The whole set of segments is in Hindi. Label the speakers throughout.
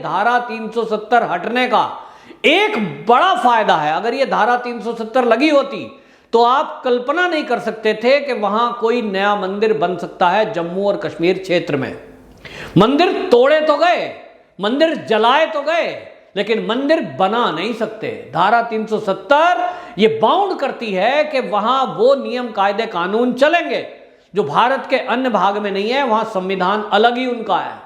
Speaker 1: धारा 370 हटने का एक बड़ा फायदा है। अगर ये धारा 370 लगी होती तो आप कल्पना नहीं कर सकते थे कि वहां कोई नया मंदिर बन सकता है जम्मू और कश्मीर क्षेत्र में। मंदिर तोड़े तो गए, मंदिर जलाए तो गए, लेकिन मंदिर बना नहीं सकते। धारा 370 ये बाउंड करती है कि वहां वो नियम कायदे कानून चलेंगे जो भारत के अन्य भाग में नहीं है। वहां संविधान अलग ही उनका है।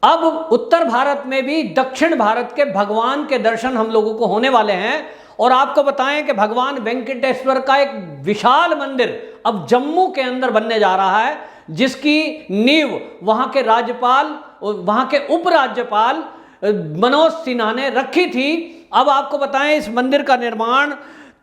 Speaker 1: अब उत्तर भारत में भी दक्षिण भारत के भगवान के दर्शन हम लोगों को होने वाले हैं। और आपको बताएं कि भगवान वेंकटेश्वर का एक विशाल मंदिर अब जम्मू के अंदर बनने जा रहा है, जिसकी नींव वहां के राज्यपाल और वहां के उपराज्यपाल मनोज सिन्हा ने रखी थी। अब आपको बताएं इस मंदिर का निर्माण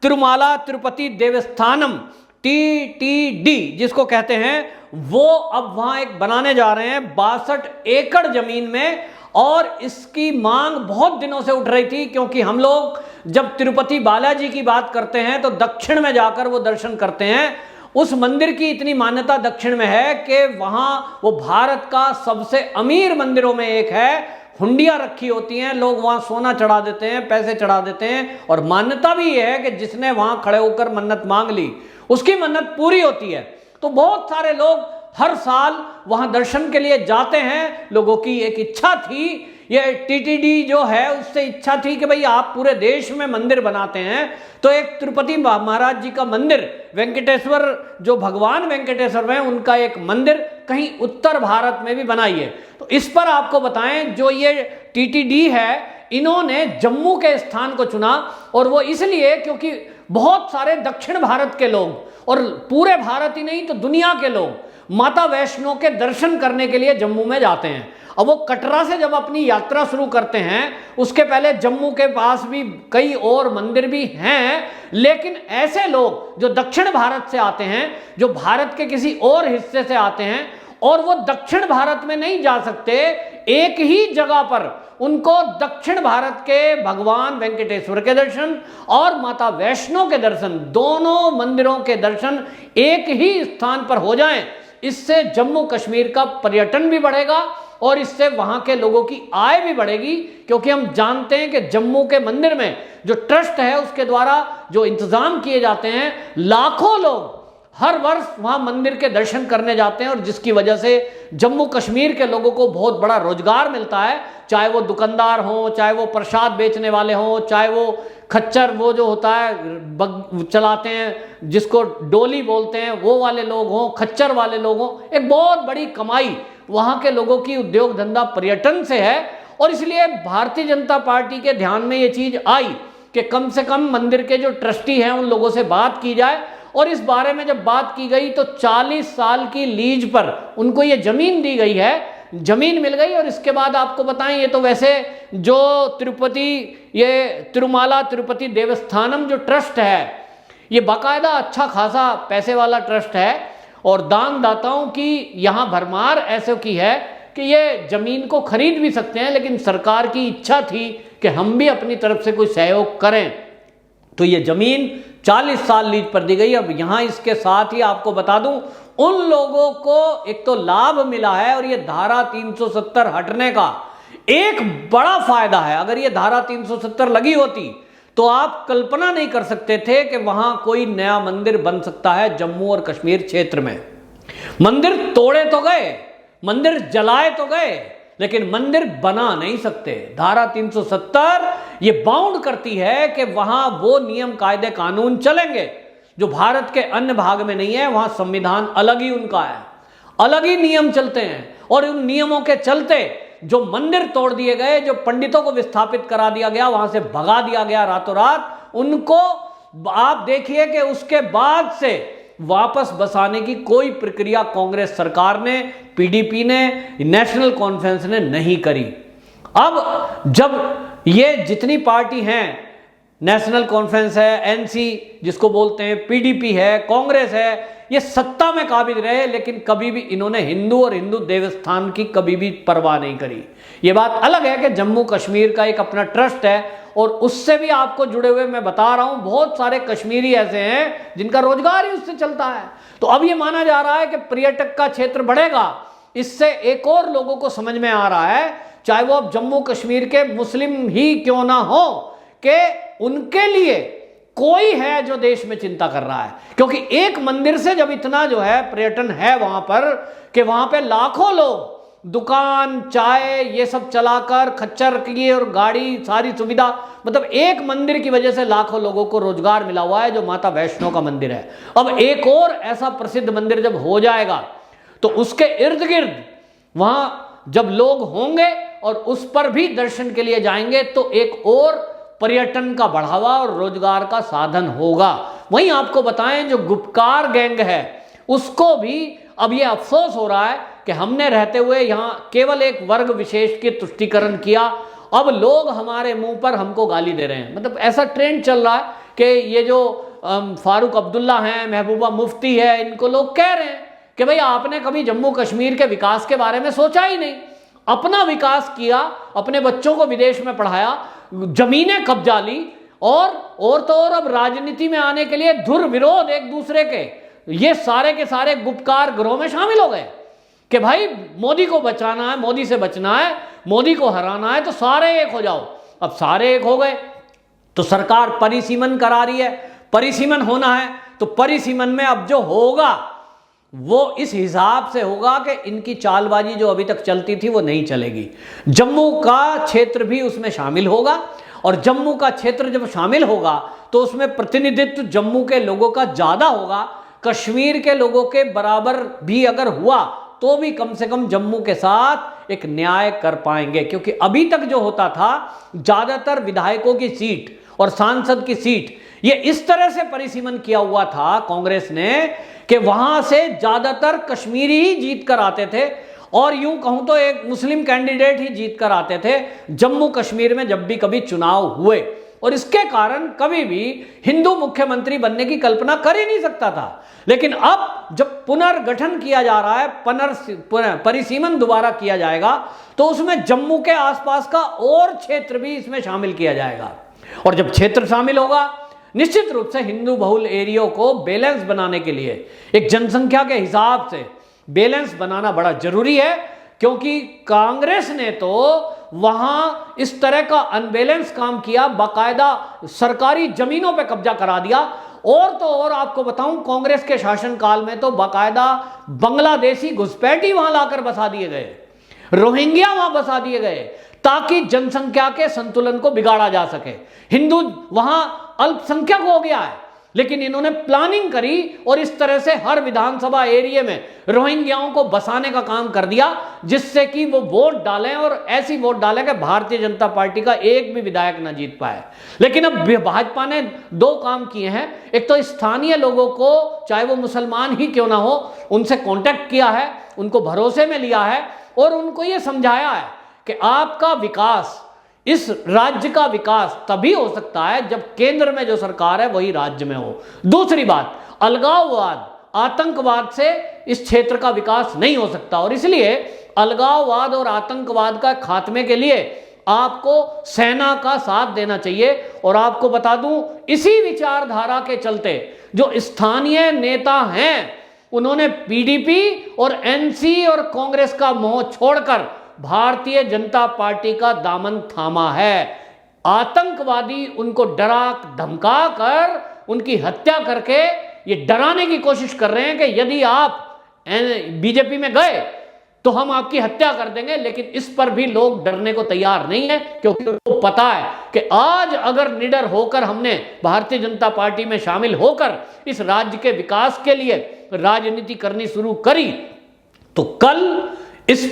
Speaker 1: तिरुमाला तिरुपति देवस्थानम TTD जिसको कहते हैं, वो अब वहां एक बनाने जा रहे हैं 62 एकड़ जमीन में। और इसकी मांग बहुत दिनों से उठ रही थी, क्योंकि हम लोग जब तिरुपति बालाजी की बात करते हैं तो दक्षिण में जाकर वो दर्शन करते हैं। उस मंदिर की इतनी मान्यता दक्षिण में है कि वहां वो भारत का सबसे अमीर मंदिरों में एक है। हुंडियां रखी होती हैं, लोग वहां सोना चढ़ा देते हैं, पैसे चढ़ा देते हैं, और मान्यता भी यह है कि जिसने वहां खड़े होकर मन्नत मांग ली उसकी मन्नत पूरी होती है। तो बहुत सारे लोग हर साल वहां दर्शन के लिए जाते हैं। लोगों की एक इच्छा थी, ये TTD जो है उससे इच्छा थी कि भाई आप पूरे देश में मंदिर बनाते हैं तो एक तिरुपति महाराज जी का मंदिर, वेंकटेश्वर जो भगवान वेंकटेश्वर हैं उनका एक मंदिर कहीं उत्तर भारत में भी बनाइए। तो इस पर आपको बताएं, जो ये TTD है इन्होंने जम्मू के स्थान को चुना, और वो इसलिए क्योंकि बहुत सारे दक्षिण भारत के लोग और पूरे भारत ही नहीं तो दुनिया के लोग माता वैष्णो के दर्शन करने के लिए जम्मू में जाते हैं। अब वो कटरा से जब अपनी यात्रा शुरू करते हैं, उसके पहले जम्मू के पास भी कई और मंदिर भी हैं, लेकिन ऐसे लोग जो दक्षिण भारत से आते हैं, जो भारत के किसी और हिस्से से आते हैं और वो दक्षिण भारत में नहीं जा सकते, एक ही जगह पर उनको दक्षिण भारत के भगवान वेंकटेश्वर के दर्शन और माता वैष्णो के दर्शन, दोनों मंदिरों के दर्शन एक ही स्थान पर हो जाएं, इससे जम्मू कश्मीर का पर्यटन भी बढ़ेगा और इससे वहां के लोगों की आय भी बढ़ेगी। क्योंकि हम जानते हैं कि जम्मू के मंदिर में जो ट्रस्ट है उसके द्वारा जो इंतजाम किए जाते हैं, लाखों लोग हर वर्ष वहां मंदिर के दर्शन करने जाते हैं, और जिसकी वजह से जम्मू कश्मीर के लोगों को बहुत बड़ा रोजगार मिलता है। चाहे वो दुकानदार हों, चाहे वो प्रसाद बेचने वाले हों, चाहे वो खच्चर वो जो होता है चलाते हैं जिसको डोली बोलते हैं वो वाले लोग हों, खच्चर वाले लोग हों, एक बहुत बड़ी कमाई वहां के लोगों की उद्योग धंधा पर्यटन से है। और इसलिए भारतीय जनता पार्टी के ध्यान में ये चीज आई कि कम से कम मंदिर के जो ट्रस्टी हैं उन लोगों से बात की जाए। और इस बारे में जब बात की गई तो 40 साल की लीज पर उनको ये जमीन दी गई है, जमीन मिल गई। और इसके बाद आपको बताएं, ये तो वैसे जो तिरुपति ये तिरुमाला तिरुपति देवस्थानम जो ट्रस्ट है ये बाकायदा अच्छा खासा पैसे वाला ट्रस्ट है, और दान दाताओं की यहाँ भरमार ऐसे की है कि ये जमीन को खरीद भी सकते हैं। लेकिन सरकार की इच्छा थी कि हम भी अपनी तरफ से कोई सहयोग करें, तो ये जमीन 40 साल लीज पर दी गई। अब यहां इसके साथ ही आपको बता दूं, उन लोगों को एक तो लाभ मिला है, और ये धारा 370 हटने का एक बड़ा फायदा है। अगर ये धारा 370 लगी होती तो आप कल्पना नहीं कर सकते थे कि वहां कोई नया मंदिर बन सकता है जम्मू और कश्मीर क्षेत्र में। मंदिर तोड़े तो गए, मंदिर जलाए तो गए, लेकिन मंदिर बना नहीं सकते। धारा 370 ये बाउंड करती है कि वहां वो नियम कायदे कानून चलेंगे जो भारत के अन्य भाग में नहीं है। वहां संविधान अलग ही उनका है, अलग ही नियम चलते हैं, और उन नियमों के चलते जो मंदिर तोड़ दिए गए, जो पंडितों को विस्थापित करा दिया गया, वहां से भगा दिया गया रातों रात, उनको आप देखिए कि उसके बाद से वापस बसाने की कोई प्रक्रिया कांग्रेस सरकार ने, PDP ने, नेशनल कॉन्फ्रेंस ने नहीं करी। अब जब ये जितनी पार्टी हैं, नेशनल कॉन्फ्रेंस है, NC जिसको बोलते हैं, PDP है, कांग्रेस है, ये सत्ता में काबिज रहे, लेकिन कभी भी इन्होंने हिंदू और हिंदू देवस्थान की कभी भी परवाह नहीं करी। ये बात अलग है कि जम्मू कश्मीर का एक अपना ट्रस्ट है, और उससे भी आपको जुड़े हुए मैं बता रहा हूं बहुत सारे कश्मीरी ऐसे हैं जिनका रोजगार ही उससे चलता है। तो अब ये माना जा रहा है कि पर्यटक का क्षेत्र बढ़ेगा। इससे एक और लोगों को समझ में आ रहा है चाहे वो अब जम्मू कश्मीर के मुस्लिम ही क्यों ना हो, कि उनके लिए कोई है जो देश में चिंता कर रहा है। क्योंकि एक मंदिर से जब इतना जो है पर्यटन है वहां पर, कि वहां पे लाखों लोग दुकान, चाय, ये सब चलाकर, खच्चर की और गाड़ी, सारी सुविधा, मतलब एक मंदिर की वजह से लाखों लोगों को रोजगार मिला हुआ है, जो माता वैष्णो का मंदिर है। अब एक और ऐसा प्रसिद्ध मंदिर जब हो जाएगा तो उसके इर्द गिर्द वहां जब लोग होंगे और उस पर भी दर्शन के लिए जाएंगे तो एक और पर्यटन का बढ़ावा और रोजगार का साधन होगा। वहीं आपको बताएं, जो गुपकार गैंग है उसको भी अब यह अफसोस हो रहा है कि हमने रहते हुए यहां केवल एक वर्ग विशेष की तुष्टीकरण किया, अब लोग हमारे मुंह पर हमको गाली दे रहे हैं। मतलब ऐसा ट्रेंड चल रहा है कि ये जो फारूक अब्दुल्ला हैं, महबूबा मुफ्ती है, इनको लोग कह रहे हैं कि भाई आपने कभी जम्मू कश्मीर के विकास के बारे में सोचा ही नहीं, अपना विकास किया, अपने बच्चों को विदेश में पढ़ाया, जमीनें कब्जा ली, और तो और अब राजनीति में आने के लिए धुर विरोध एक दूसरे के ये सारे के सारे गुपकार ग्रोह में शामिल हो गए कि भाई मोदी को बचाना है, मोदी से बचना है, मोदी को हराना है, तो सारे एक हो जाओ। अब सारे एक हो गए तो सरकार परिसीमन करा रही है, परिसीमन होना है तो परिसीमन में अब जो होगा वो इस हिसाब से होगा कि इनकी चालबाजी जो अभी तक चलती थी वो नहीं चलेगी। जम्मू का क्षेत्र भी उसमें शामिल होगा, और जम्मू का क्षेत्र जब शामिल होगा तो उसमें प्रतिनिधित्व जम्मू के लोगों का ज्यादा होगा। कश्मीर के लोगों के बराबर भी अगर हुआ तो भी कम से कम जम्मू के साथ एक न्याय कर पाएंगे, क्योंकि अभी तक जो होता था ज्यादातर विधायकों की सीट और सांसद की सीट ये इस तरह से परिसीमन किया हुआ था कांग्रेस ने कि वहां से ज्यादातर कश्मीरी ही जीत कर आते थे, और यूं कहूं तो एक मुस्लिम कैंडिडेट ही जीत कर आते थे जम्मू कश्मीर में जब भी कभी चुनाव हुए, और इसके कारण कभी भी हिंदू मुख्यमंत्री बनने की कल्पना कर ही नहीं सकता था। लेकिन अब जब पुनर्गठन किया जा रहा है, परिसीमन दोबारा किया जाएगा, तो उसमें जम्मू के आसपास का और क्षेत्र भी इसमें शामिल किया जाएगा, और जब क्षेत्र शामिल होगा निश्चित रूप से हिंदू बहुल एरियो को बैलेंस बनाने के लिए एक जनसंख्या के हिसाब से बैलेंस बनाना बड़ा जरूरी है, क्योंकि कांग्रेस ने तो वहां इस तरह का अनबैलेंस काम किया, बाकायदा सरकारी जमीनों पे कब्जा करा दिया, और तो और आपको बताऊं कांग्रेस के शासनकाल में तो बाकायदा बांग्लादेशी घुसपैठी वहां लाकर बसा दिए गए, रोहिंग्या वहां बसा दिए गए, ताकि जनसंख्या के संतुलन को बिगाड़ा जा सके। हिंदू वहां अल्पसंख्यक हो गया है, लेकिन इन्होंने प्लानिंग करी और इस तरह से हर विधानसभा एरिया में रोहिंग्याओं को बसाने का काम कर दिया, जिससे कि वो वोट डालें, और ऐसी वोट डालें कि भारतीय जनता पार्टी का एक भी विधायक ना जीत पाए। लेकिन अब भाजपा ने दो काम किए हैं, एक तो स्थानीय लोगों को, चाहे वो मुसलमान ही क्यों ना हो, उनसे कांटेक्ट किया है, उनको भरोसे में लिया है, और उनको ये समझाया है कि आपका विकास, इस राज्य का विकास तभी हो सकता है जब केंद्र में जो सरकार है वही राज्य में हो। दूसरी बात, अलगाववाद, आतंकवाद से इस क्षेत्र का विकास नहीं हो सकता, और इसलिए अलगाववाद और आतंकवाद का खात्मे के लिए आपको सेना का साथ देना चाहिए। और आपको बता दूं, इसी विचारधारा के चलते जो स्थानीय नेता हैं उन्होंने पीडीपी और एनसी और कांग्रेस का मोह छोड़कर भारतीय जनता पार्टी का दामन थामा है। आतंकवादी उनको डरा धमका कर उनकी हत्या करके ये डराने की कोशिश कर रहे हैं कि यदि आप बीजेपी में गए तो हम आपकी हत्या कर देंगे, लेकिन इस पर भी लोग डरने को तैयार नहीं है, क्योंकि उनको पता है कि आज अगर निडर होकर हमने भारतीय जनता पार्टी में शामिल होकर इस राज्य के विकास के लिए राजनीति करनी शुरू करी तो कल इस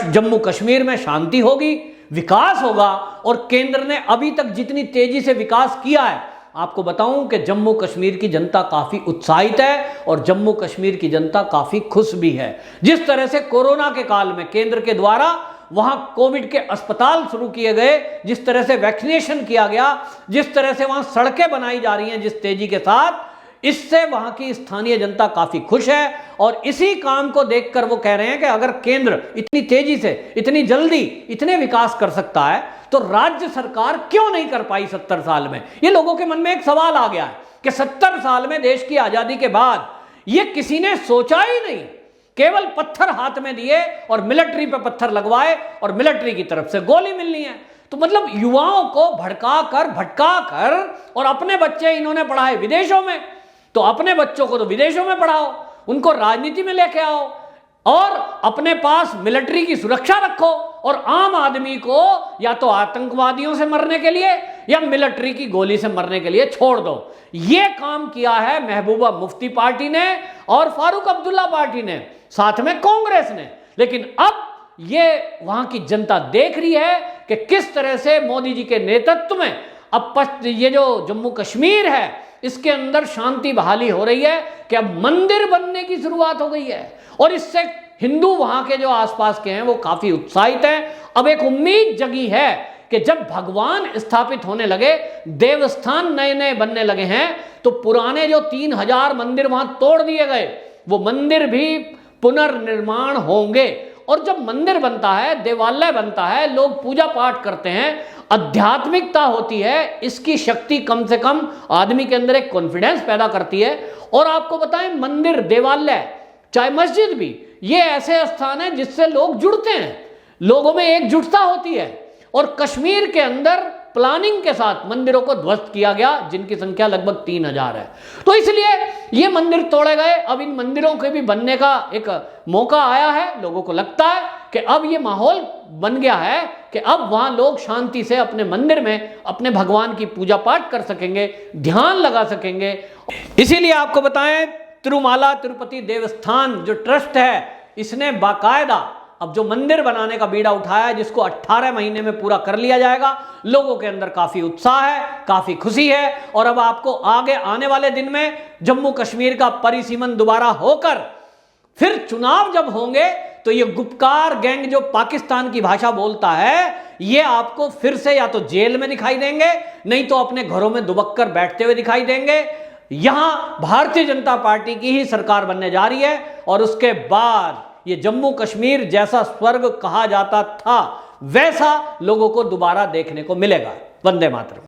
Speaker 1: जम्मू कश्मीर में शांति होगी, विकास होगा। और केंद्र ने अभी तक जितनी तेजी से विकास किया है, आपको बताऊं कि जम्मू कश्मीर की जनता काफी उत्साहित है और जम्मू कश्मीर की जनता काफी खुश भी है। जिस तरह से कोरोना के काल में केंद्र के द्वारा वहां कोविड के अस्पताल शुरू किए गए, जिस तरह से वैक्सीनेशन किया गया, जिस तरह से वहां सड़कें बनाई जा रही हैं जिस तेजी के साथ, इससे वहां की स्थानीय जनता काफी खुश है। और इसी काम को देखकर वो कह रहे हैं कि अगर केंद्र इतनी तेजी से, इतनी जल्दी, इतने विकास कर सकता है तो राज्य सरकार क्यों नहीं कर पाई 70 साल में। ये लोगों के मन में एक सवाल आ गया है कि 70 साल में देश की आजादी के बाद ये किसी ने सोचा ही नहीं केवल पत्थर हाथ में दिए और मिलिट्री पे पत्थर लगवाए और मिलिट्री की तरफ से गोली मिलनी है। तो मतलब युवाओं को भटका कर और अपने बच्चे इन्होंने पढ़ाए विदेशों में, तो अपने बच्चों को तो विदेशों में पढ़ाओ, उनको राजनीति में लेके आओ और अपने पास मिलिट्री की सुरक्षा रखो और आम आदमी को या तो आतंकवादियों से मरने के लिए या मिलिट्री की गोली से मरने के लिए छोड़ दो। यह काम किया है महबूबा मुफ्ती पार्टी ने और फारूक अब्दुल्ला पार्टी ने, साथ में कांग्रेस ने। लेकिन अब ये वहां की जनता देख रही है कि किस तरह से मोदी जी के नेतृत्व में अब ये जो जम्मू कश्मीर है इसके अंदर शांति बहाली हो रही है कि अब मंदिर बनने की शुरुआत हो गई है और इससे हिंदू वहां के जो आसपास के हैं वो काफी उत्साहित हैं। अब एक उम्मीद जगी है कि जब भगवान स्थापित होने लगे, देवस्थान नए नए बनने लगे हैं, तो पुराने जो 3000 मंदिर वहां तोड़ दिए गए वो मंदिर भी पुनर्निर्माण होंगे। और जब मंदिर बनता है, देवालय बनता है, लोग पूजा पाठ करते हैं, आध्यात्मिकता होती है, इसकी शक्ति कम से कम आदमी के अंदर एक कॉन्फिडेंस पैदा करती है। और आपको बताएं, मंदिर, देवालय, चाहे मस्जिद भी, ये ऐसे स्थान है जिससे लोग जुड़ते हैं, लोगों में एकजुटता होती है। और कश्मीर के अंदर प्लानिंग के साथ मंदिरों को ध्वस्त किया गया, जिनकी संख्या लगभग 3000 है। तो इसलिए ये मंदिर तोड़े गए। अब इन मंदिरों के भी बनने का एक मौका आया है। लोगों को लगता है कि अब ये माहौल बन गया है कि अब वहां लोग शांति से अपने मंदिर में अपने भगवान की पूजा पाठ कर सकेंगे, ध्यान लगा सकेंगे। इसीलिए आपको बताएं, तिरुमाला तिरुपति देवस्थान जो ट्रस्ट है, इसने बाकायदा अब जो मंदिर बनाने का बीड़ा उठाया है, जिसको 18 महीने में पूरा कर लिया जाएगा। लोगों के अंदर काफी उत्साह है, काफी खुशी है। और अब आपको आगे आने वाले दिन में जम्मू कश्मीर का परिसीमन दोबारा होकर फिर चुनाव जब होंगे तो ये गुपकार गैंग जो पाकिस्तान की भाषा बोलता है, ये आपको फिर से या तो जेल में दिखाई देंगे, नहीं तो अपने घरों में दुबक कर बैठते हुए दिखाई देंगे। यहां भारतीय जनता पार्टी की ही सरकार बनने जा रही है और उसके बाद ये जम्मू कश्मीर जैसा स्वर्ग कहा जाता था, वैसा लोगों को दोबारा देखने को मिलेगा। वंदे मातरम।